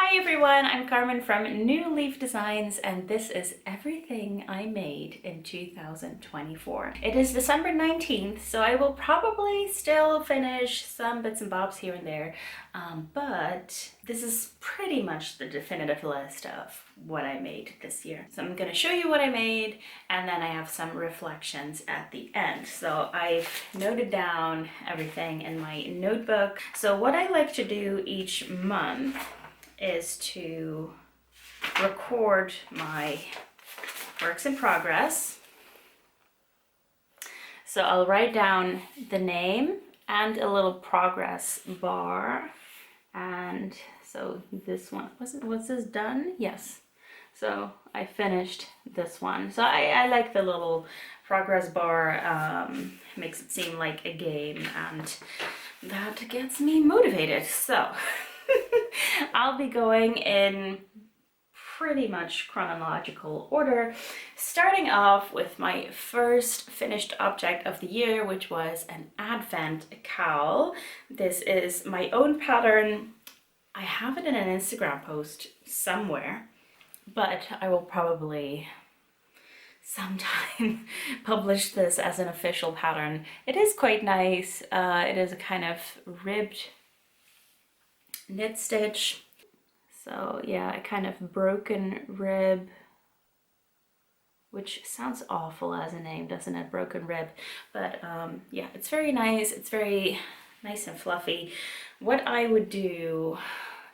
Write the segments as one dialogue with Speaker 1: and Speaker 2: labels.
Speaker 1: Hi everyone, I'm Carmen from New Leaf Designs and this is everything I made in 2024. It is December 19th, so I will probably still finish some bits and bobs here and there, but this is pretty much the definitive list of what I made this year. So I'm going to show you what I made and then I have some reflections at the end. So I've noted down everything in my notebook. So what I like to do each month is to record my works in progress. So I'll write down the name and a little progress bar. And so this one, was this done? Yes. So I finished this one. So I like the little progress bar, makes it seem like a game and that gets me motivated. So I'll be going in pretty much chronological order, starting off with my first finished object of the year, which was an advent cowl. This is my own pattern. I have it in an Instagram post somewhere, but I will probably sometime publish this as an official pattern. It is quite nice. It is a kind of ribbed knit stitch. So yeah, a kind of broken rib, which sounds awful as a name, doesn't it? Broken rib. But yeah, it's very nice. It's very nice and fluffy. What I would do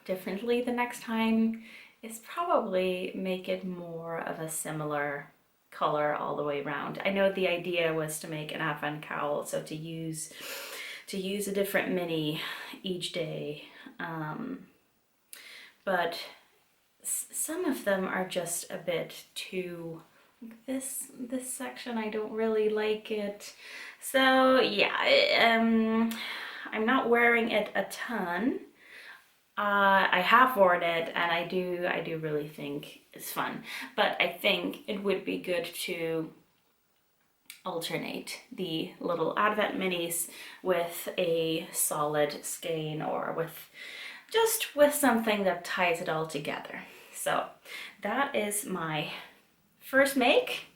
Speaker 1: differently the next time is probably make it more of a similar color all the way around. I know the idea was to make an advent cowl, so to use a different mini each day. But some of them are just a bit too, this section, I don't really like it. So yeah, I'm not wearing it a ton. I have worn it and I do really think it's fun, but I think it would be good to alternate the little advent minis with a solid skein or with something that ties it all together. So that is my first make.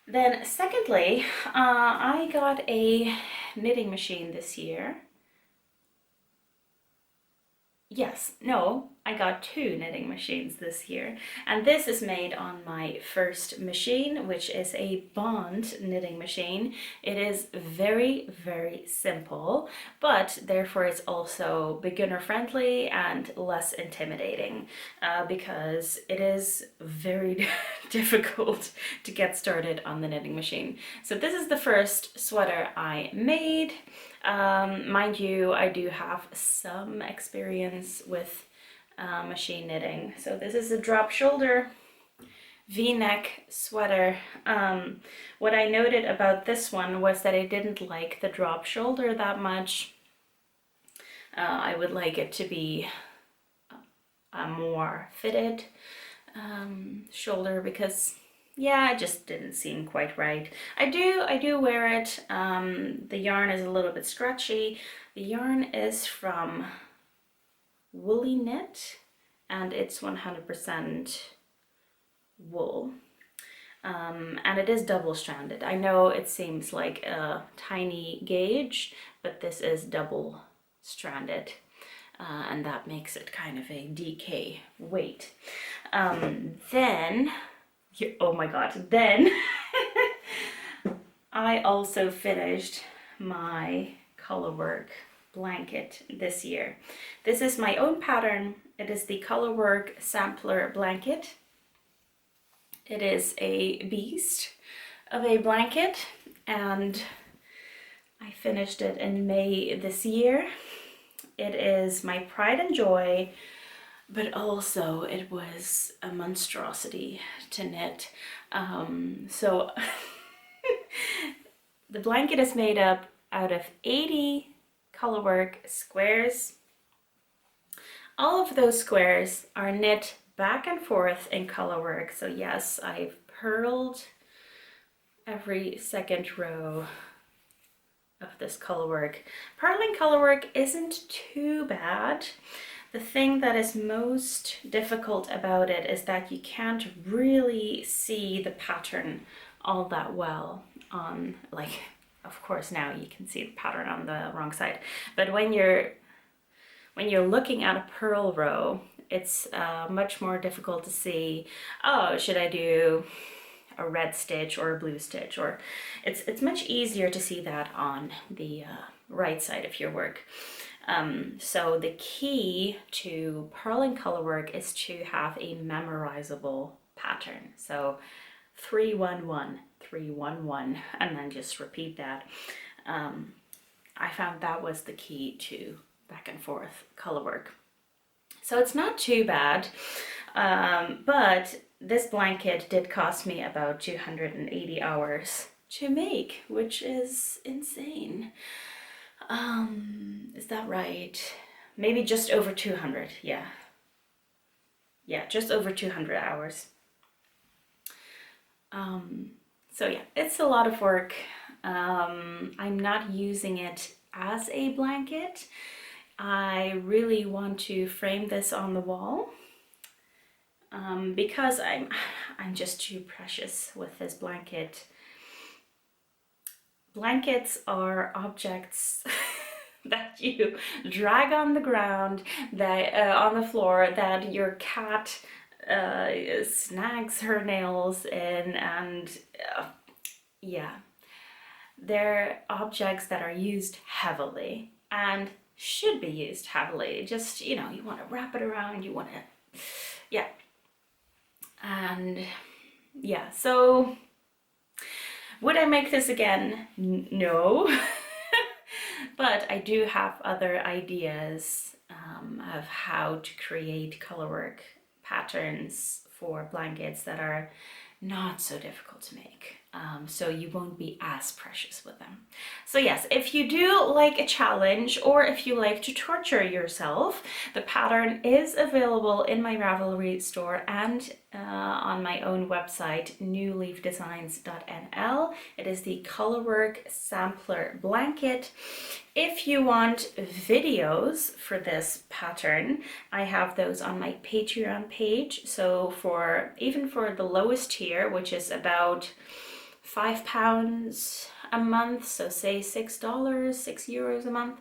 Speaker 1: Then secondly, I got a knitting machine this year. Yes, no, I got two knitting machines this year, and this is made on my first machine, which is a Bond knitting machine. It is very, very simple, but therefore it's also beginner friendly and less intimidating because it is very difficult to get started on the knitting machine. So this is the first sweater I made. Mind you, I do have some experience with machine knitting. So this is a drop shoulder V-neck sweater. What I noted about this one was that I didn't like the drop shoulder that much. I would like it to be a more fitted shoulder because yeah, it just didn't seem quite right. I do wear it. The yarn is a little bit stretchy. The yarn is from Woolly Knit and it's 100% wool. And it is double-stranded. I know it seems like a tiny gauge, but this is double-stranded. And that makes it kind of a DK weight. Then oh my god, then I also finished my Colorwork blanket this year. This is my own pattern. It is the Colorwork sampler blanket. It is a beast of a blanket and I finished it in May this year. It is my pride and joy, but also it was a monstrosity to knit. So the blanket is made up out of 80 Colorwork squares. All of those squares are knit back and forth in Colorwork. So yes, I've purled every second row of this Colorwork. Purling Colorwork isn't too bad. the thing that is most difficult about it is that you can't really see the pattern all that well on, like, of course now you can see the pattern on the wrong side, but when you're looking at a purl row, it's much more difficult to see, oh, should I do a red stitch or a blue stitch, or it's much easier to see that on the right side of your work. So the key to purling colorwork is to have a memorizable pattern. So 3-1-1, 3-1-1, and then just repeat that. I found that was the key to back and forth colorwork. So it's not too bad, but this blanket did cost me about 280 hours to make, which is insane. Is that right? Maybe just over 200, yeah. Yeah, just over 200 hours. So yeah, it's a lot of work. I'm not using it as a blanket. I really want to frame this on the wall because I'm just too precious with this blanket. Blankets are objects that you drag on the ground, that on the floor, that your cat snags her nails in, and yeah, they're objects that are used heavily and should be used heavily. Just, you know, you want to wrap it around, you want to, yeah. And yeah, so would I make this again? No. But I do have other ideas of how to create colorwork patterns for blankets that are not so difficult to make. So you won't be as precious with them. So yes, if you do like a challenge, or if you like to torture yourself, the pattern is available in my Ravelry store and on my own website, newleafdesigns.nl. It is the Colorwork Sampler Blanket. If you want videos for this pattern, I have those on my Patreon page. So even for the lowest tier, which is about £5 a month, so say $6, €6 a month,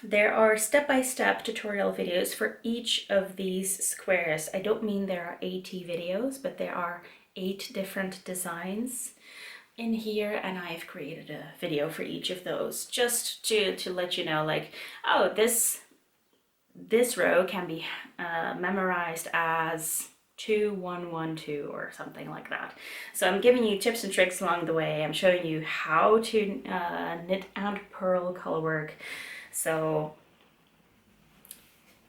Speaker 1: there are step-by-step tutorial videos for each of these squares. I don't mean there are 80 videos, but there are 8 different designs in here, and I've created a video for each of those just to let you know, like, oh, this row can be memorized as 2-1-1-2 or something like that. So I'm giving you tips and tricks along the way. I'm showing you how to knit and purl colorwork. So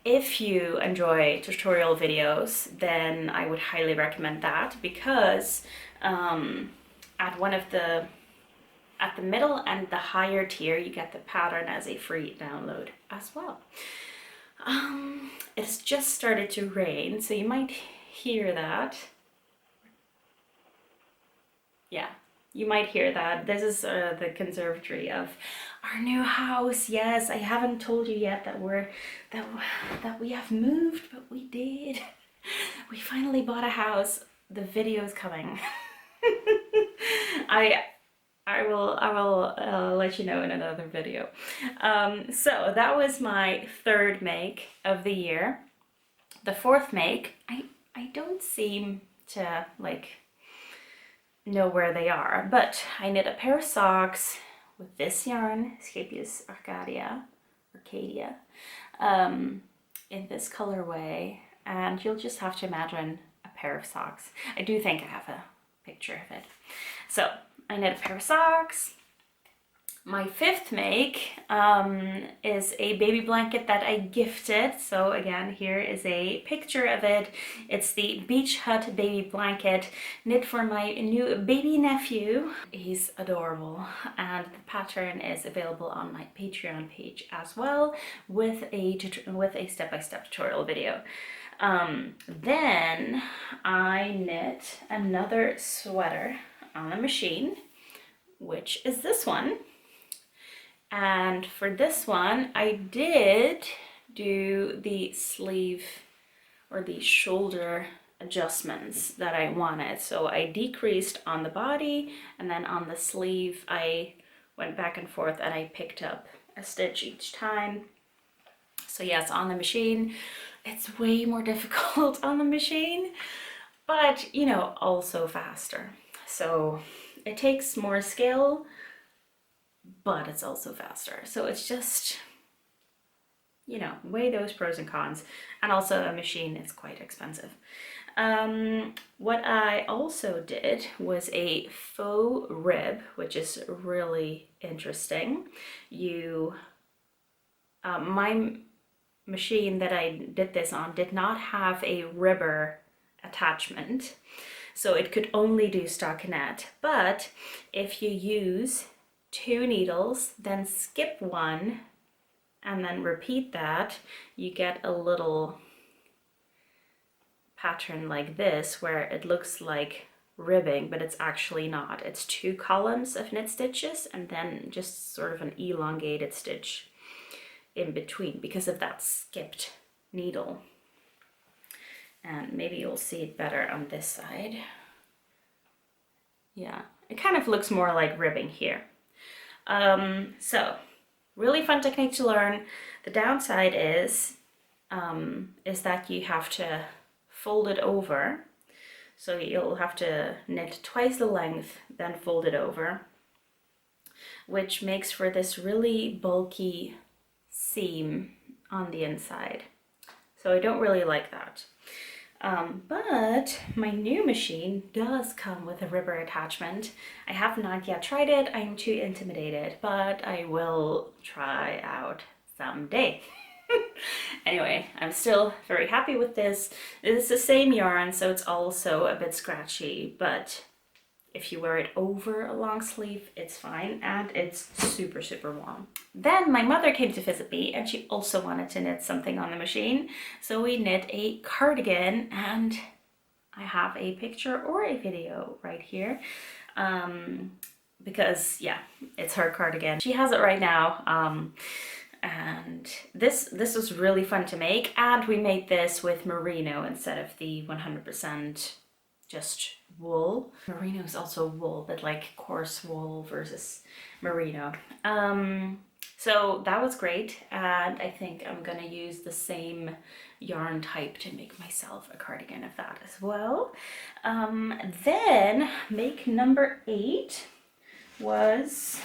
Speaker 1: if you enjoy tutorial videos, then I would highly recommend that, because at the middle and the higher tier, you get the pattern as a free download as well. It's just started to rain, so you might hear that. Yeah, you might hear that. This is the conservatory of our new house. Yes, I haven't told you yet that we have moved, but we did. We finally bought a house. The video's coming. I will let you know in another video. So that was my third make of the year. The fourth make, I don't seem to like know where they are, but I knit a pair of socks with this yarn, Scapius Arcadia, in this colorway, and you'll just have to imagine a pair of socks. I do think I have a picture of it. So I knit a pair of socks. My fifth make is a baby blanket that I gifted. So again, here is a picture of it. It's the Beach Hut baby blanket, knit for my new baby nephew. He's adorable, and the pattern is available on my Patreon page as well, with a step-by-step tutorial video. Then I knit another sweater on a machine, which is this one. And for this one, I did do the sleeve or the shoulder adjustments that I wanted. So I decreased on the body, and then on the sleeve I went back and forth and I picked up a stitch each time. So yes, on the machine, it's way more difficult on the machine, but you know, also faster. So it takes more skill, but it's also faster. So it's just, you know, weigh those pros and cons. And also a machine is quite expensive. What I also did was a faux rib, which is really interesting. My machine that I did this on did not have a ribber attachment, so it could only do stockinette. But if you use 2 needles, then skip one, and then repeat that, you get a little pattern like this where it looks like ribbing, but it's actually not. It's 2 columns of knit stitches and then just sort of an elongated stitch in between because of that skipped needle. And maybe you'll see it better on this side. Yeah, it kind of looks more like ribbing here. So really fun technique to learn. The downside is that you have to fold it over. So you'll have to knit twice the length, then fold it over, which makes for this really bulky seam on the inside. So I don't really like that. But my new machine does come with a ribber attachment. I have not yet tried it. I'm too intimidated, but I will try out someday. Anyway, I'm still very happy with this. It's the same yarn, so it's also a bit scratchy, but if you wear it over a long sleeve, it's fine, and it's super, super warm. Then my mother came to visit me, and she also wanted to knit something on the machine. So we knit a cardigan, and I have a picture or a video right here. Because yeah, it's her cardigan. She has it right now. And this was really fun to make, and we made this with merino instead of the 100% just wool. Merino is also wool, but like coarse wool versus merino. So that was great, and I think I'm gonna use the same yarn type to make myself a cardigan of that as well. Then make number 8 was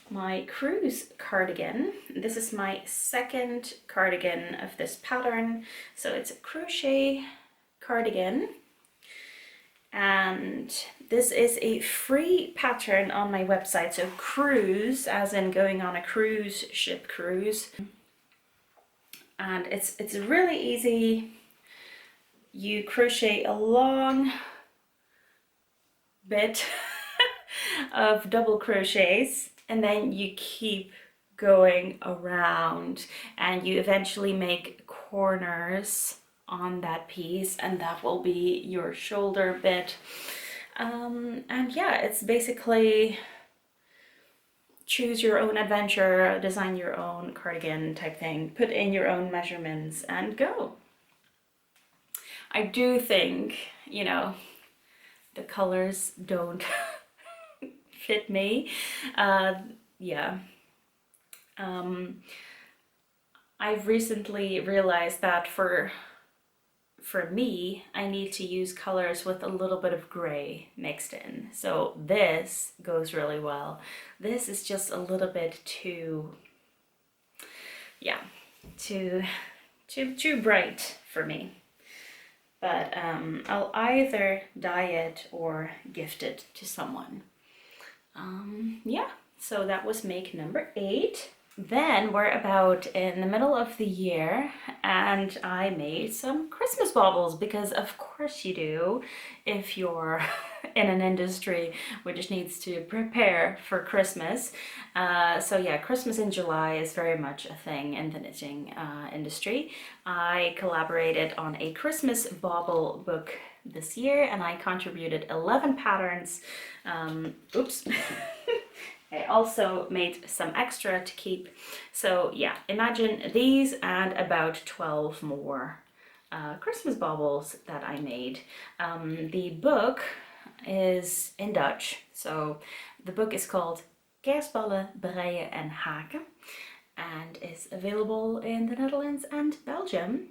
Speaker 1: my cruise cardigan. This is my second cardigan of this pattern. So it's a crochet cardigan. And this is a free pattern on my website. So cruise, as in going on a cruise ship cruise. And it's really easy. You crochet a long bit of double crochets, and then you keep going around, and you eventually make corners on that piece, and that will be your shoulder bit. And yeah, it's basically choose your own adventure, design your own cardigan type thing, put in your own measurements and go. I do think, you know, the colors don't fit me. Yeah. I've recently realized that for me, I need to use colors with a little bit of gray mixed in. So this goes really well. This is just a little bit too, yeah, too bright for me. But I'll either dye it or gift it to someone. Yeah, so that was make number 8. Then we're about in the middle of the year, and I made some Christmas baubles, because of course you do if you're in an industry which needs to prepare for Christmas. So yeah, Christmas in July is very much a thing in the knitting industry. I collaborated on a Christmas bauble book this year, and I contributed 11 patterns. Oops. I also made some extra to keep. So yeah, imagine these and about 12 more Christmas baubles that I made. The book is in Dutch. So the book is called Kerstballen, Breien en Haken and is available in the Netherlands and Belgium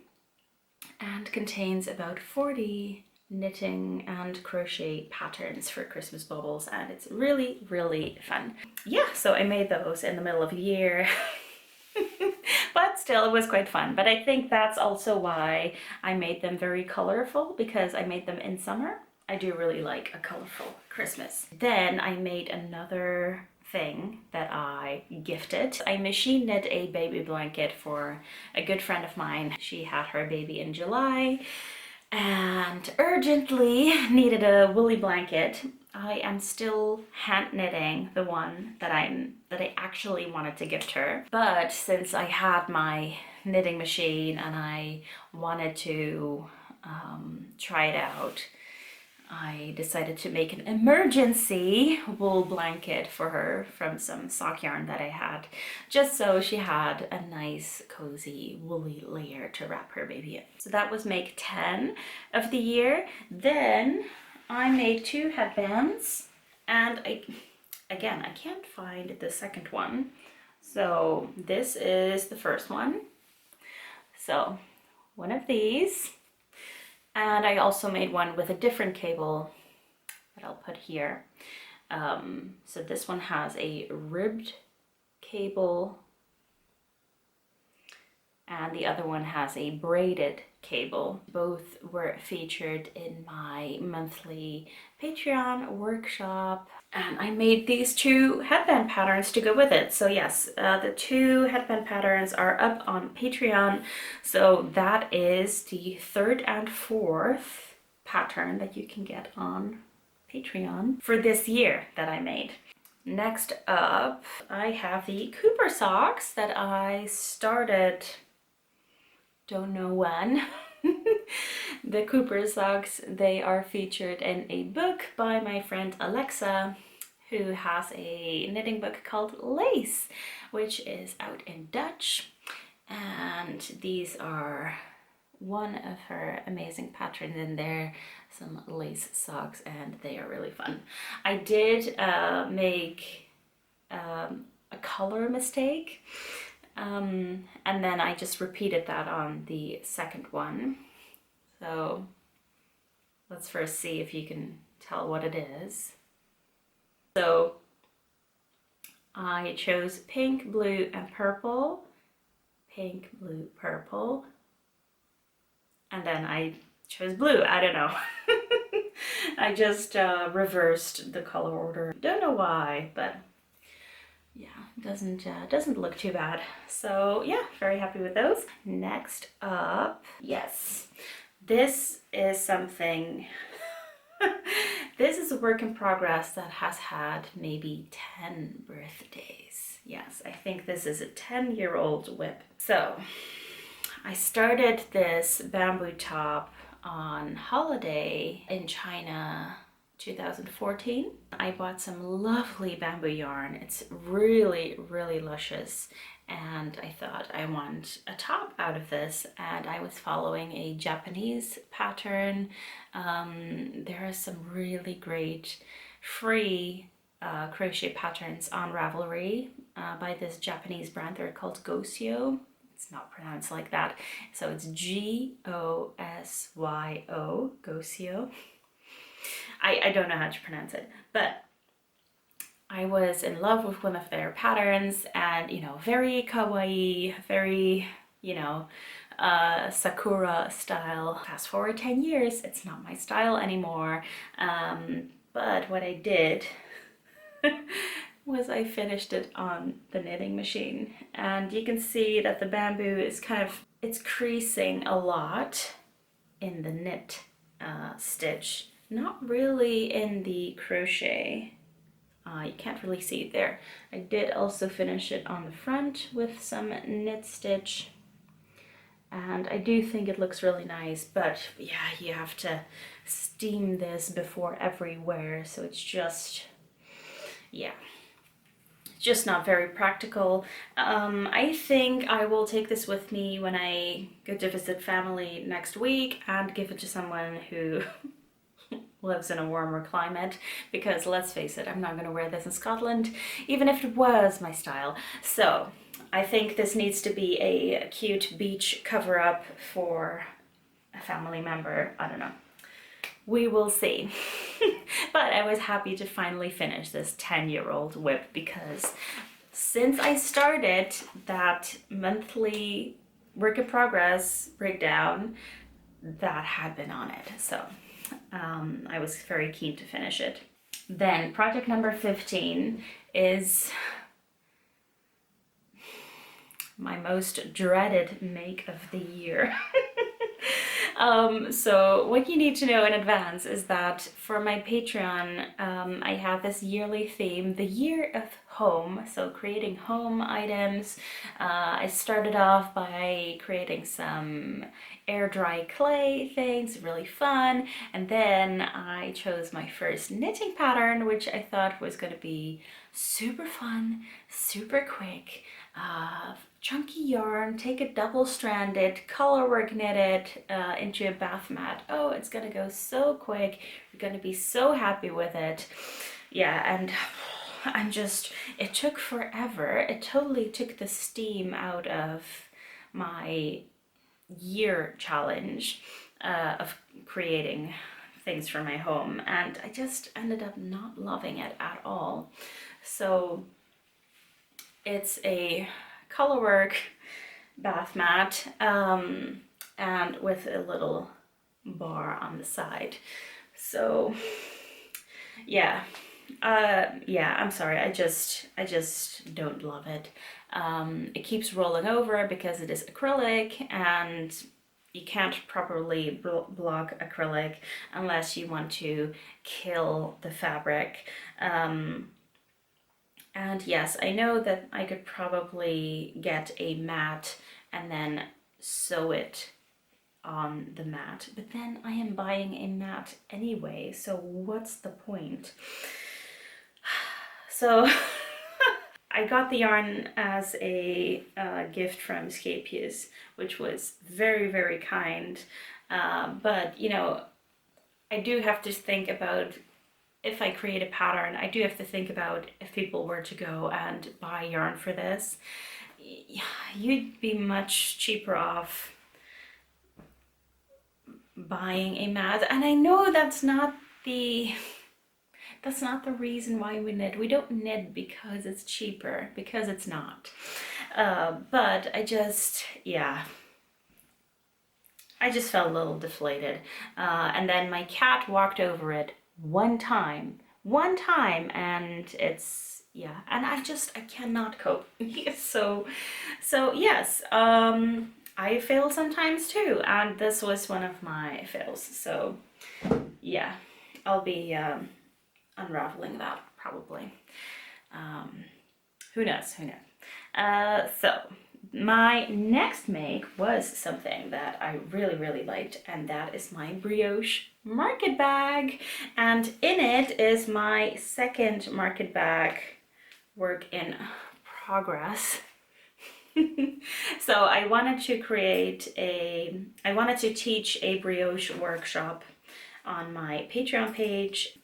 Speaker 1: and contains about 40 knitting and crochet patterns for Christmas baubles, and it's really, really fun. Yeah, so I made those in the middle of the year. But still, it was quite fun. But I think that's also why I made them very colorful, because I made them in summer. I do really like a colorful Christmas. Then I made another thing that I gifted. I machine knit a baby blanket for a good friend of mine. She had her baby in July and urgently needed a woolly blanket. I am still hand knitting the one that I actually wanted to gift her. But since I had my knitting machine and I wanted to try it out, I decided to make an emergency wool blanket for her from some sock yarn that I had, just so she had a nice cozy woolly layer to wrap her baby in. So that was make 10 of the year. Then I made 2 headbands, and I can't find the second one. So this is the first one. So one of these. And I also made one with a different cable that I'll put here. So this one has a ribbed cable and the other one has a braided cable. Both were featured in my monthly Patreon workshop. And I made these 2 headband patterns to go with it. So yes, the 2 headband patterns are up on Patreon. So that is the 3rd and 4th pattern that you can get on Patreon for this year that I made. Next up, I have the Cooper socks that I started, don't know when. The Cooper socks, they are featured in a book by my friend Alexa, who has a knitting book called Lace, which is out in Dutch. And these are one of her amazing patterns in there, some lace socks, and they are really fun. I did make a color mistake, and then I just repeated that on the second one. So let's first see if you can tell what it is. So I chose pink, blue, and purple. Pink, blue, purple. And then I chose blue. I don't know. I just reversed the color order. Don't know why, but yeah, doesn't look too bad. So yeah, very happy with those. Next up, yes, this is something. This is a work in progress that has had maybe 10 birthdays. Yes, I think this is a 10-year-old whip. So I started this bamboo top on holiday in China 2014. I bought some lovely bamboo yarn. It's really, really luscious. And I thought I want a top out of this, and I was following a Japanese pattern. There are some really great free crochet patterns on Ravelry by this Japanese brand. They're called Gosyo. It's not pronounced like that, so it's Gosyo, Gosyo. I don't know how to pronounce it, but I was in love with one of their patterns, and you know, very kawaii, very, you know, sakura style. Fast forward 10 years, it's not my style anymore. But what I did was I finished it on the knitting machine, and you can see that the bamboo is it's creasing a lot in the knit stitch, not really in the crochet. You can't really see it there. I did also finish it on the front with some knit stitch, and I do think it looks really nice, but yeah, you have to steam this before every wear, so it's just, yeah. just not very practical. I think I will take this with me when I go to visit family next week and give it to someone who lives in a warmer climate, because let's face it, I'm not going to wear this in Scotland, even if it was my style. So I think this needs to be a cute beach cover-up for a family member. I don't know. We will see. But I was happy to finally finish this 10-year-old whip, because since I started that monthly work in progress breakdown, that had been on it. So I was very keen to finish it. Then project number 15 is my most dreaded make of the year. So what you need to know in advance is that for my Patreon, I have this yearly theme, the year of home. So creating home items. I started off by creating some air dry clay things, really fun. And then I chose my first knitting pattern, which I thought was going to be super fun, super quick. Chunky yarn, take a double-stranded, colorwork knitted into a bath mat. Oh, it's gonna go so quick. You're gonna be so happy with it. Yeah, and it took forever. It totally took the steam out of my year challenge of creating things for my home, and I just ended up not loving it at all. So it's a Colorwork bath mat, and with a little bar on the side. So yeah, I'm sorry, I just don't love it. It keeps rolling over because it is acrylic, and you can't properly block acrylic unless you want to kill the fabric. And yes, I know that I could probably get a mat and then sew it on the mat, but then I am buying a mat anyway, so what's the point? So I got the yarn as a gift from Scapius, which was very, very kind, but you know, I do have to think about, if I create a pattern, I do have to think about if people were to go and buy yarn for this, you'd be much cheaper off buying a mat. And I know that's not the reason why we knit. We don't knit because it's cheaper, because it's not. But I just felt a little deflated. And then my cat walked over it one time, and it's, yeah, and I cannot cope. So yes, I fail sometimes too, and this was one of my fails. So yeah, I'll be unraveling that probably. Who knows? So my next make was something that I really, really liked, and that is my Brioche market bag. And in it is my second market bag work in progress. So I wanted to teach a brioche workshop on my Patreon page.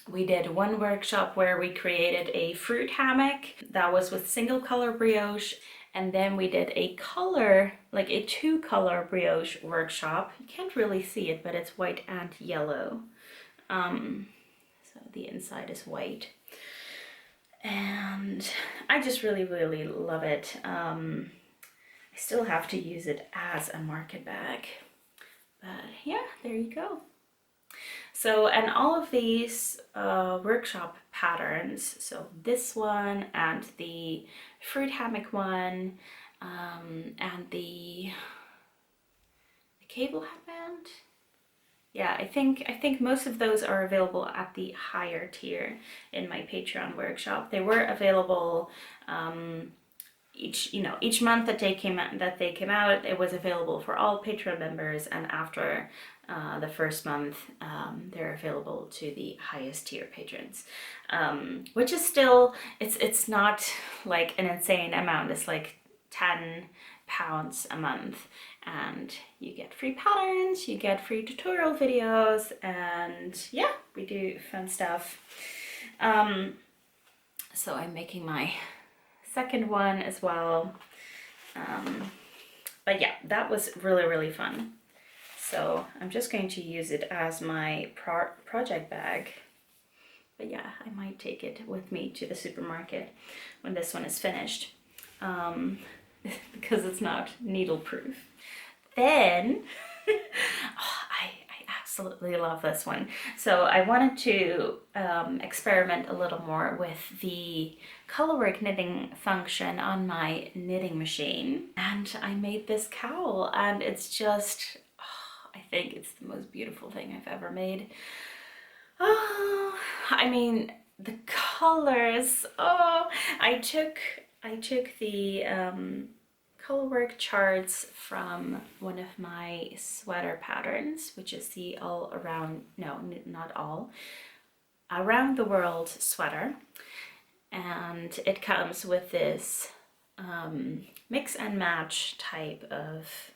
Speaker 1: We did one workshop where we created a fruit hammock that was with single color brioche, and then we did a color, like a 2-color brioche workshop. You can't really see it, but it's white and yellow. So the inside is white. And I just really, really love it. I still have to use it as a market bag. But yeah, there you go. So, and all of these workshop patterns, so this one and the fruit hammock one, and the cable headband. Yeah, I think most of those are available at the higher tier in my Patreon workshop. They were available each month that they came out, it was available for all Patreon members, and after the first month, they're available to the highest tier patrons, which is still, it's not like an insane amount. It's like £10 a month, and you get free patterns, you get free tutorial videos, and yeah, we do fun stuff. So I'm making my second one as well. But yeah, that was really, really fun. So I'm just going to use it as my project bag. But yeah, I might take it with me to the supermarket when this one is finished, because it's not needle proof. Then, I absolutely love this one. So I wanted to experiment a little more with the Colorwork knitting function on my knitting machine. And I made this cowl, and it's just, I think it's the most beautiful thing I've ever made. Oh, I mean, the colors. Oh, I took the Colorwork charts from one of my sweater patterns, which is the all around, no, not all, around the world sweater, and it comes with this mix and match type of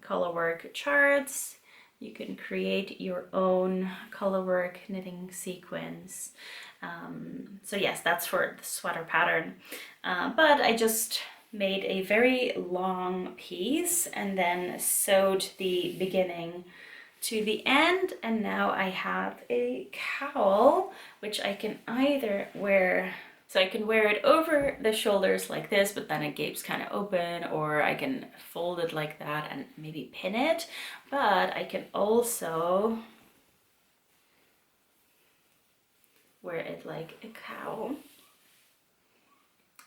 Speaker 1: Colorwork charts. You can create your own Colorwork knitting sequence. So yes, that's for the sweater pattern. But I just made a very long piece and then sewed the beginning to the end, and now I have a cowl which I can either wear, so I can wear it over the shoulders like this, but then it gapes kind of open, or I can fold it like that and maybe pin it, but I can also wear it like a cowl.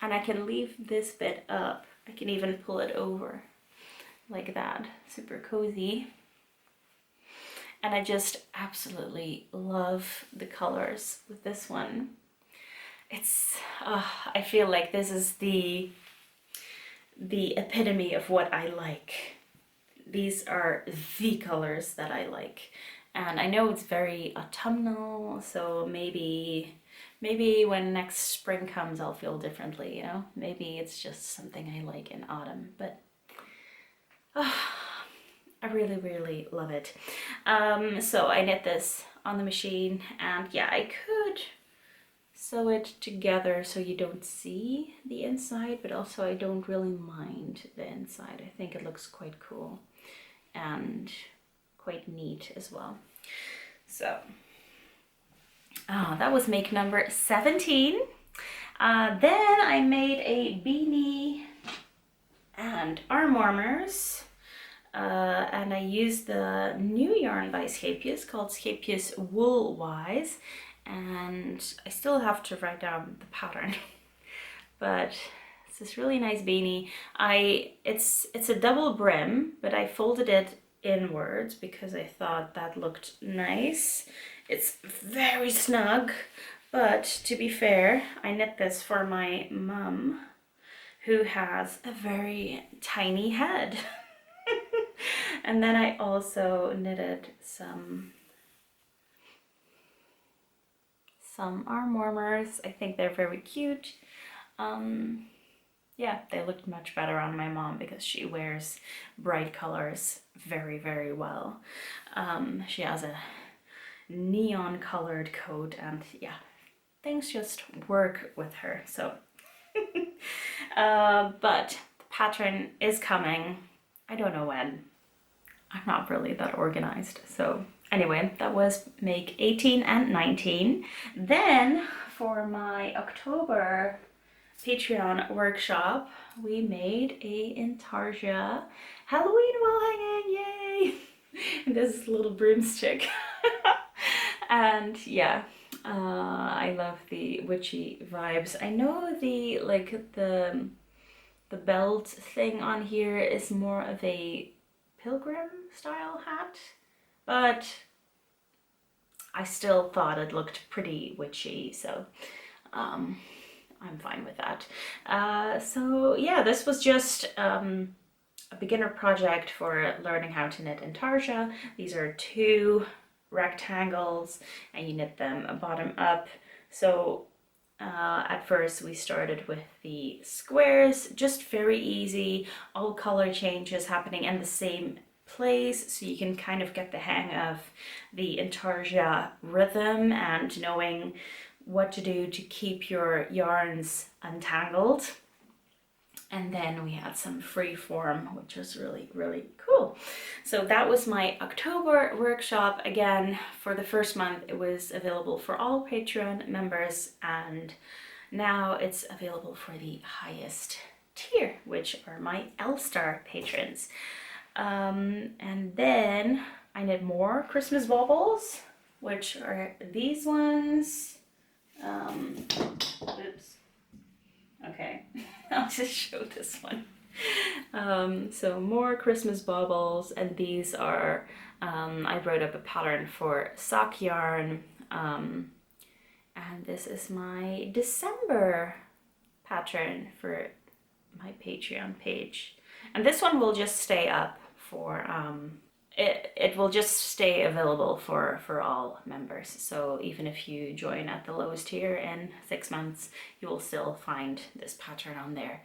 Speaker 1: And I can leave this bit up. I can even pull it over like that. Super cozy. And I just absolutely love the colors with this one. It's, I feel like this is the epitome of what I like. These are the colors that I like. And I know it's very autumnal, so maybe when next spring comes I'll feel differently, you know? Maybe it's just something I like in autumn, but I really, really love it. So I knit this on the machine, and yeah, I could sew it together so you don't see the inside, but also I don't really mind the inside. I think it looks quite cool and quite neat as well. So that was make number 17. Then I made a beanie and arm warmers, and I used the new yarn by Scapius called Scapius Wool Wise, and I still have to write down the pattern. But it's this really nice beanie. It's a double brim, but I folded it inwards because I thought that looked nice. It's very snug, but to be fair, I knit this for my mum, who has a very tiny head. And then I also knitted some arm warmers. I think they're very cute. Yeah, they looked much better on my mom because she wears bright colors very, very well. She has a neon colored coat, and yeah, things just work with her. So but the pattern is coming. I don't know when. I'm not really that organized. So anyway, that was make 18 and 19. Then for my October Patreon workshop, we made a intarsia Halloween wall hanging, yay! And this little broomstick. And yeah, I love the witchy vibes. I know the belt thing on here is more of a pilgrim style hat, but I still thought it looked pretty witchy, so I'm fine with that. So yeah, this was just a beginner project for learning how to knit intarsia. These are 2 rectangles and you knit them bottom up. So at first we started with the squares, just very easy, all color changes happening in the same place, so you can kind of get the hang of the intarsia rhythm and knowing what to do to keep your yarns untangled. And then we had some free form, which was really, really cool. So that was my October workshop. Again, for the first month, it was available for all Patreon members, and now it's available for the highest tier, which are my L-Star patrons. And then I knit more Christmas baubles, which are these ones. Oops. Okay, I'll just show this one. So more Christmas baubles, and these are, I wrote up a pattern for sock yarn, and this is my December pattern for my Patreon page. And this one will just stay up for, it will just stay available for all members. So even if you join at the lowest tier in 6 months, you will still find this pattern on there.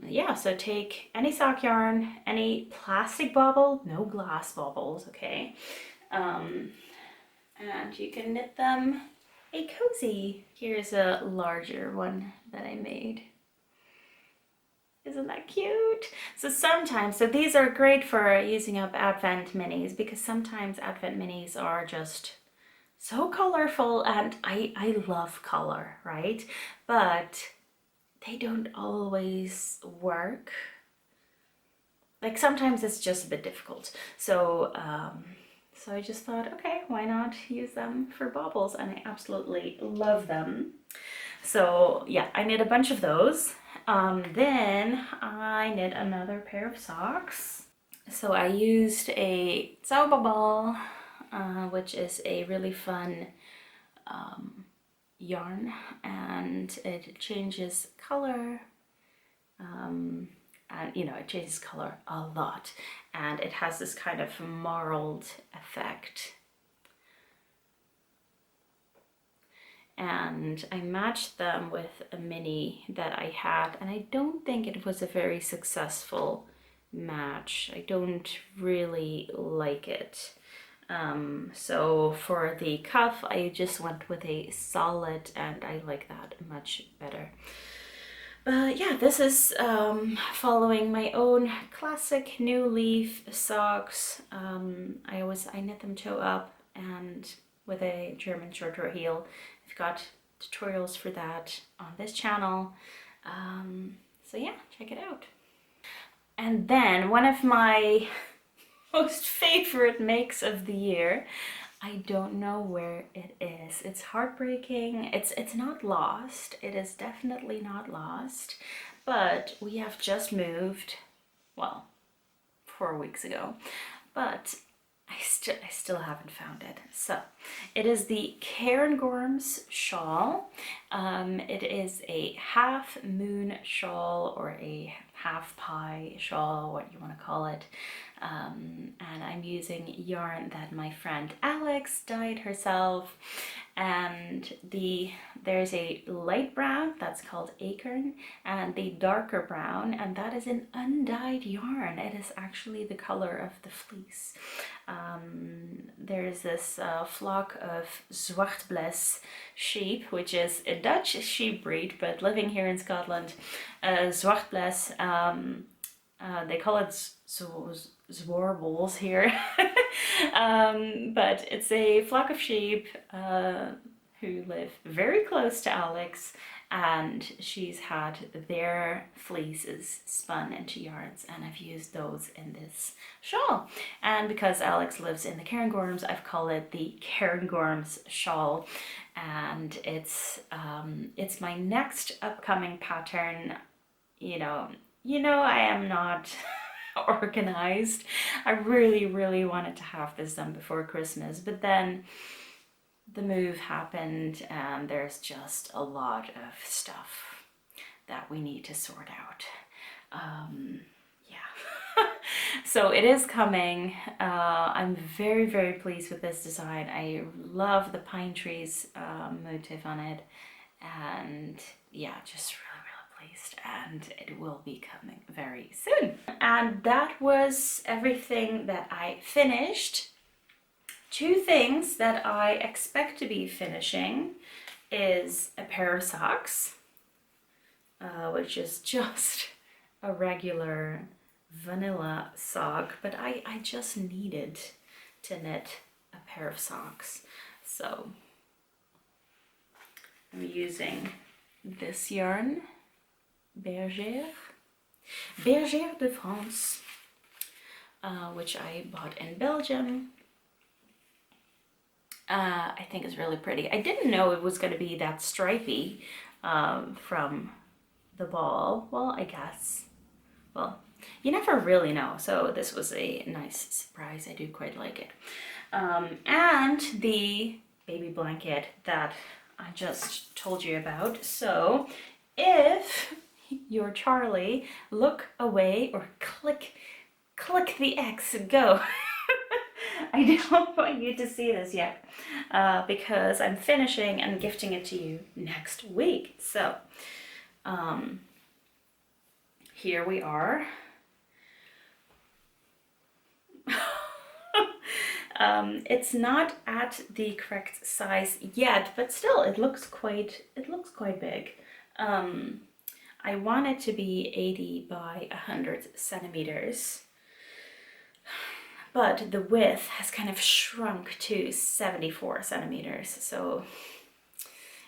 Speaker 1: Yeah, so take any sock yarn, any plastic bauble, no glass baubles, okay? And you can knit them a cozy. Here's a larger one that I made. Isn't that cute? So these are great for using up Advent minis, because sometimes Advent minis are just so colorful, and I love color, right? But they don't always work. Like sometimes it's just a bit difficult. So, so I just thought, okay, why not use them for baubles? And I absolutely love them. So yeah, I knit a bunch of those. Then I knit another pair of socks. So I used a Zauberball, which is a really fun yarn, and it changes color. And you know, it changes color a lot, and it has this kind of marled effect. And I matched them with a mini that I had, and I don't think it was a very successful match. I don't really like it. So for the cuff, I just went with a solid, and I like that much better. But yeah, this is following my own classic new leaf socks. I knit them toe up and with a German short row heel. I've got tutorials for that on this channel. So yeah, check it out. And then one of my most favorite makes of the year, I don't know where it is. It's heartbreaking. It's not lost. It is definitely not lost. But we have just moved, well, 4 weeks ago. But I still haven't found it. So it is the Cairngorm's shawl. It is a half moon shawl, or a half pie shawl, what you want to call it. And I'm using yarn that my friend Alex dyed herself. And there's a light brown that's called acorn, and the darker brown, and that is an undyed yarn. It is actually the color of the fleece. There's this flock of Zwartbles sheep, which is a Dutch sheep breed, but living here in Scotland, Zwartbles, they call it Zwarbles here. But it's a flock of sheep who live very close to Alex, and she's had their fleeces spun into yarns, and I've used those in this shawl. And because Alex lives in the Cairngorms, I've called it the Cairngorm's shawl, and it's my next upcoming pattern. You know I am not organized. I really wanted to have this done before Christmas, but then the move happened and there's just a lot of stuff that we need to sort out. Yeah. So it is coming. I'm very, very pleased with this design. I love the pine trees motif on it, and yeah, just really pleased, and it will be coming very soon. And that was everything that I finished. Two things that I expect to be finishing is a pair of socks, which is just a regular vanilla sock, but I just needed to knit a pair of socks. So I'm using this yarn, Bergère de France, which I bought in Belgium. I think is really pretty. I didn't know it was going to be that stripy from the ball. Well, I guess. Well, you never really know. So this was a nice surprise. I do quite like it. And the baby blanket that I just told you about. So if you're Charlie, look away or click the X and go. I don't want you to see this yet because I'm finishing and gifting it to you next week. So here we are. It's not at the correct size yet, but still it looks quite big. I want it to be 80 by 100 centimeters. But the width has kind of shrunk to 74 centimeters. So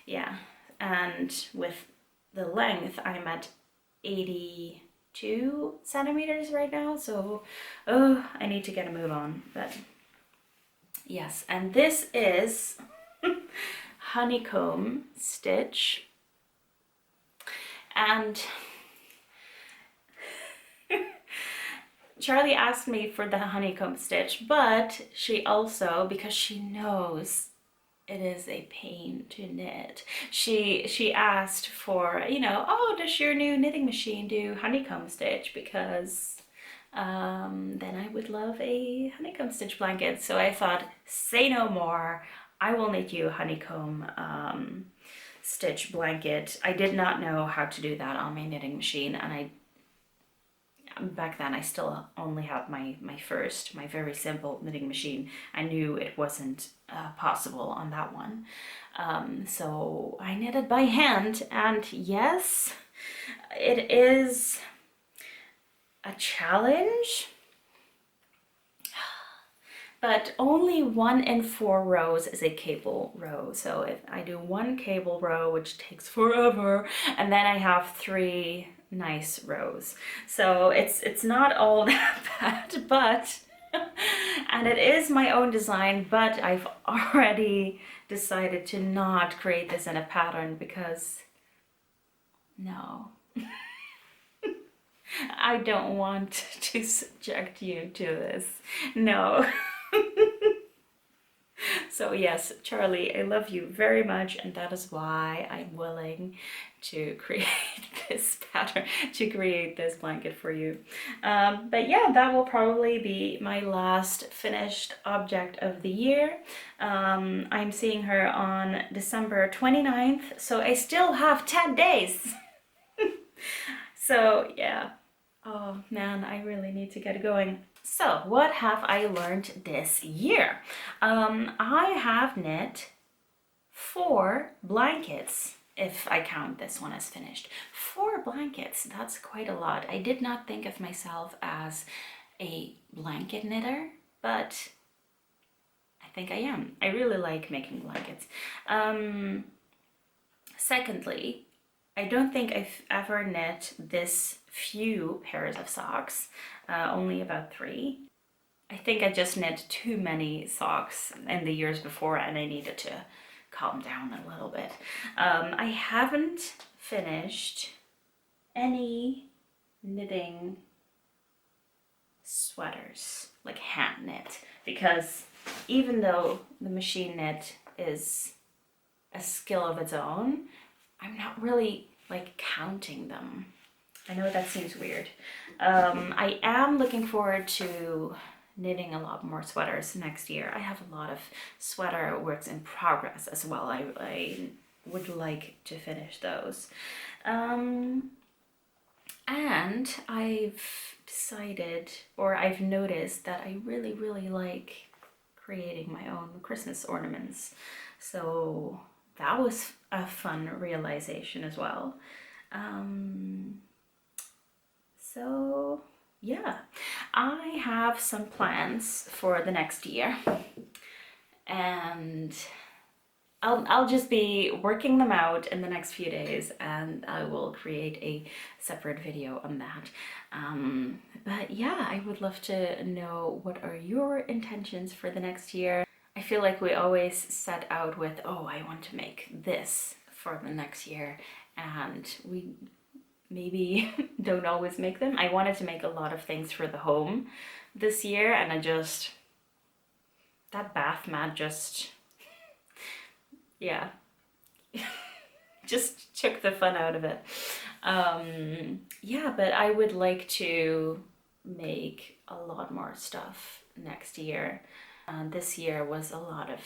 Speaker 1: yeah, and with the length, I'm at 82 centimeters right now. So, oh, I need to get a move on, but yes. And this is honeycomb stitch. And Charlie asked me for the honeycomb stitch, but she also, because she knows it is a pain to knit, she asked for, you know, oh, does your new knitting machine do honeycomb stitch? Because then I would love a honeycomb stitch blanket. So I thought, say no more. I will knit you a honeycomb stitch blanket. I did not know how to do that on my knitting machine, and back then I still only had my very simple knitting machine. I knew it wasn't possible on that one. So I knitted by hand, and yes, it is a challenge, but only 1 in 4 rows is a cable row. So if I do 1 cable row, which takes forever, and then I have 3 nice rows. So it's not all that bad, but and it is my own design, but I've already decided to not create this in a pattern because no. I don't want to subject you to this. No. So yes, Charlie, I love you very much, and that is why I'm willing to create this pattern, to create this blanket for you. But yeah, that will probably be my last finished object of the year. I'm seeing her on December 29th, so I still have 10 days. So yeah, oh man, I really need to get going. So what have I learned this year? I have knit 4 blankets, if I count this one as finished. 4 blankets, that's quite a lot. I did not think of myself as a blanket knitter, but I think I am. I really like making blankets. Secondly, I don't think I've ever knit this few pairs of socks, only about 3. I think I just knit too many socks in the years before, and I needed to calm down a little bit. I haven't finished any knitting sweaters, like hand knit, because even though the machine knit is a skill of its own. I'm not really like counting them. I know that seems weird. I am looking forward to knitting a lot more sweaters next year. I have a lot of sweater works in progress as well. I would like to finish those. And I've decided, or I've noticed, that I really, really like creating my own Christmas ornaments. So that was a fun realization as well. So yeah, I have some plans for the next year, and I'll just be working them out in the next few days, and I will create a separate video on that. But yeah, I would love to know, what are your intentions for the next year? I feel like we always set out with, oh, I want to make this for the next year, and we maybe don't always make them. I wanted to make a lot of things for the home this year, and that bath mat just, yeah, just took the fun out of it. Yeah, but I would like to make a lot more stuff next year. This year was a lot of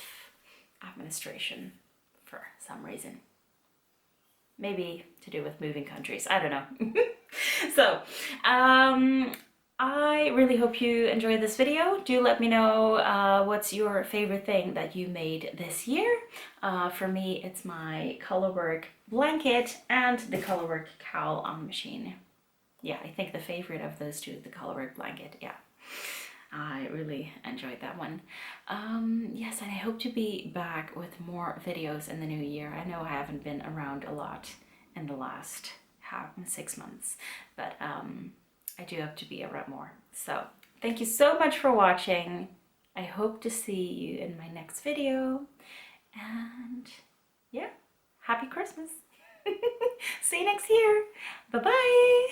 Speaker 1: administration for some reason. Maybe to do with moving countries, I don't know. So, I really hope you enjoyed this video. Do let me know what's your favorite thing that you made this year. For me, it's my Colorwork blanket and the Colorwork cowl on machine. Yeah, I think the favorite of those two is the Colorwork blanket, yeah. I really enjoyed that one. Yes, and I hope to be back with more videos in the new year. I know I haven't been around a lot in the last 6 months, but I do hope to be around more. So thank you so much for watching. I hope to see you in my next video, and yeah, happy Christmas. See you next year. Bye-bye.